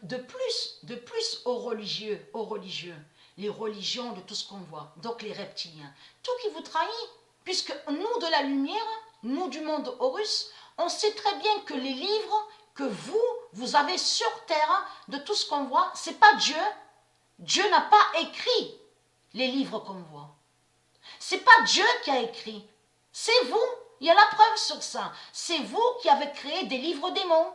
de plus aux religieux, les religions de tout ce qu'on voit, donc les reptiliens, tout qui vous trahit, puisque nous de la lumière, nous du monde Horus, on sait très bien que les livres que vous avez sur terre, de tout ce qu'on voit, c'est pas Dieu. Dieu n'a pas écrit les livres qu'on voit. C'est pas Dieu qui a écrit, c'est vous. Il y a la preuve sur ça. C'est vous qui avez créé des livres démons.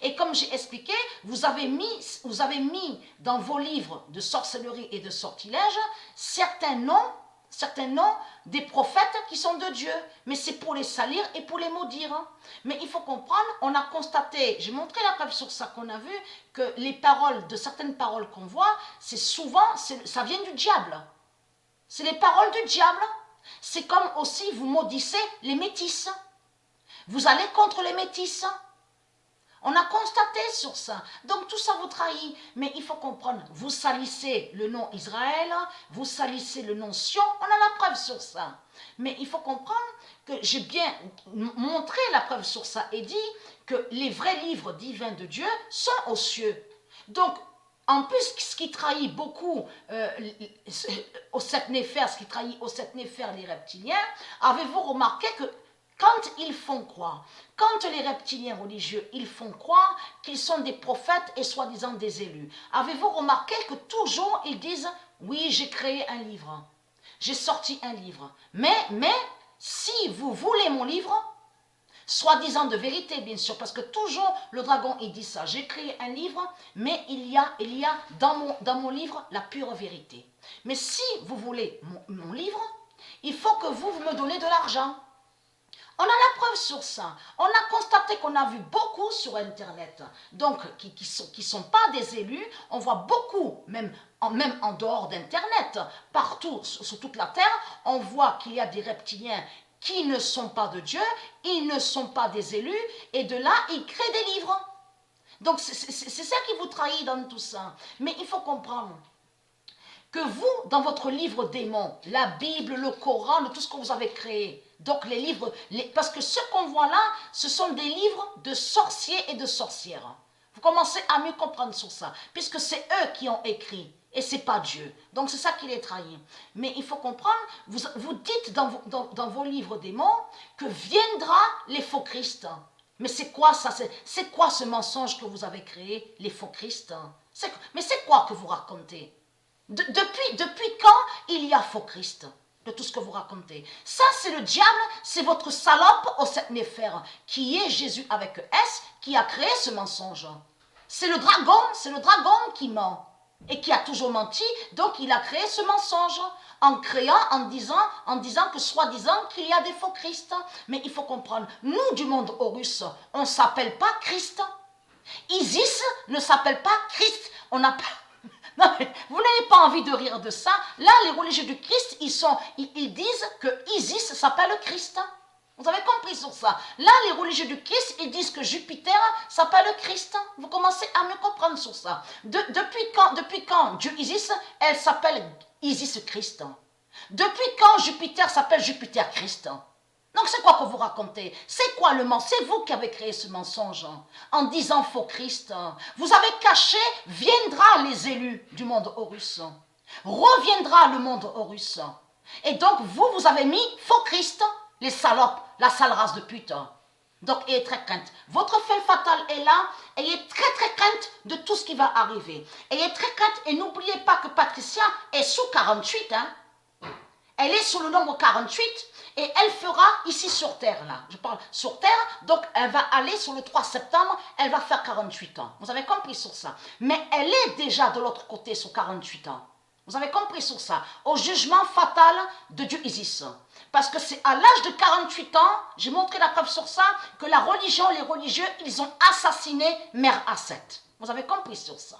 Et comme j'ai expliqué, vous avez mis dans vos livres de sorcellerie et de sortilège certains noms des prophètes qui sont de Dieu. Mais c'est pour les salir et pour les maudire. Mais il faut comprendre, on a constaté, j'ai montré la preuve sur ça qu'on a vu, que les paroles, de certaines paroles qu'on voit, c'est souvent, ça vient du diable. C'est les paroles du diable. C'est comme aussi vous maudissez les métis. Vous allez contre les métis. On a constaté sur ça. Donc tout ça vous trahit. Mais il faut comprendre, vous salissez le nom Israël, vous salissez le nom Sion, on a la preuve sur ça. Mais il faut comprendre que j'ai bien montré la preuve sur ça et dit que les vrais livres divins de Dieu sont aux cieux. Donc, en plus, ce qui trahit beaucoup aux sept néphères, ce qui trahit aux sept néphères les reptiliens, avez-vous remarqué que quand ils font croire, quand les reptiliens religieux, ils font croire qu'ils sont des prophètes et soi-disant des élus, avez-vous remarqué que toujours ils disent « oui, j'ai créé un livre, j'ai sorti un livre, mais si vous voulez mon livre, soi-disant de vérité bien sûr, parce que toujours le dragon il dit ça, j'ai créé un livre, mais il y a dans mon livre la pure vérité. Mais si vous voulez mon livre, il faut que vous me donnez de l'argent. » On a la preuve sur ça. On a constaté qu'on a vu beaucoup sur Internet, donc qui sont pas des élus. On voit beaucoup, même en dehors d'Internet, partout sur toute la Terre, on voit qu'il y a des reptiliens qui ne sont pas de Dieu, ils ne sont pas des élus, et de là, ils créent des livres. Donc c'est ça qui vous trahit dans tout ça. Mais il faut comprendre que vous, dans votre livre démon, la Bible, le Coran, tout ce que vous avez créé, donc les livres, parce que ce qu'on voit là, ce sont des livres de sorciers et de sorcières. Vous commencez à mieux comprendre sur ça, puisque c'est eux qui ont écrit, et c'est pas Dieu. Donc c'est ça qui les trahit. Mais il faut comprendre, vous dites dans vos livres démons que viendra les faux Christ. Mais c'est quoi ça? C'est quoi ce mensonge que vous avez créé, les faux Christ? Mais c'est quoi que vous racontez? Depuis quand il y a faux Christ de tout ce que vous racontez? Ça, c'est le diable, c'est votre salope aux sept néphères, qui est Jésus avec S, qui a créé ce mensonge. C'est le dragon qui ment, et qui a toujours menti, donc il a créé ce mensonge, en disant que soi-disant qu'il y a des faux Christ. Mais il faut comprendre, nous du monde Horus, on ne s'appelle pas Christ. Isis ne s'appelle pas Christ, on n'a pas... Non, vous n'avez pas envie de rire de ça. Là, les religieux du Christ, ils disent que Isis s'appelle Christ. Vous avez compris sur ça. Là, les religieux du Christ, ils disent que Jupiter s'appelle Christ. Vous commencez à me comprendre sur ça. Depuis quand Dieu Isis, elle s'appelle Isis Christ? Depuis quand Jupiter s'appelle Jupiter Christ? Donc c'est quoi que vous racontez? C'est quoi le mensonge? C'est vous qui avez créé ce mensonge en disant faux Christ. Vous avez caché, viendra les élus du monde Horus. Reviendra le monde Horus. Et donc vous avez mis faux Christ, les salopes, la sale race de pute. Donc ayez très crainte. Votre fin fatale est là. Ayez très très crainte de tout ce qui va arriver. Ayez très crainte et n'oubliez pas que Patricia est sous 48. Elle est sous le nombre 48. Et elle fera ici sur Terre, là, je parle sur Terre, donc elle va aller sur le 3 septembre, elle va faire 48 ans. Vous avez compris sur ça. Mais elle est déjà de l'autre côté sur 48 ans. Vous avez compris sur ça. Au jugement fatal de Dieu Isis. Parce que c'est à l'âge de 48 ans, j'ai montré la preuve sur ça, que la religion, les religieux, ils ont assassiné Mère Aset. Vous avez compris sur ça.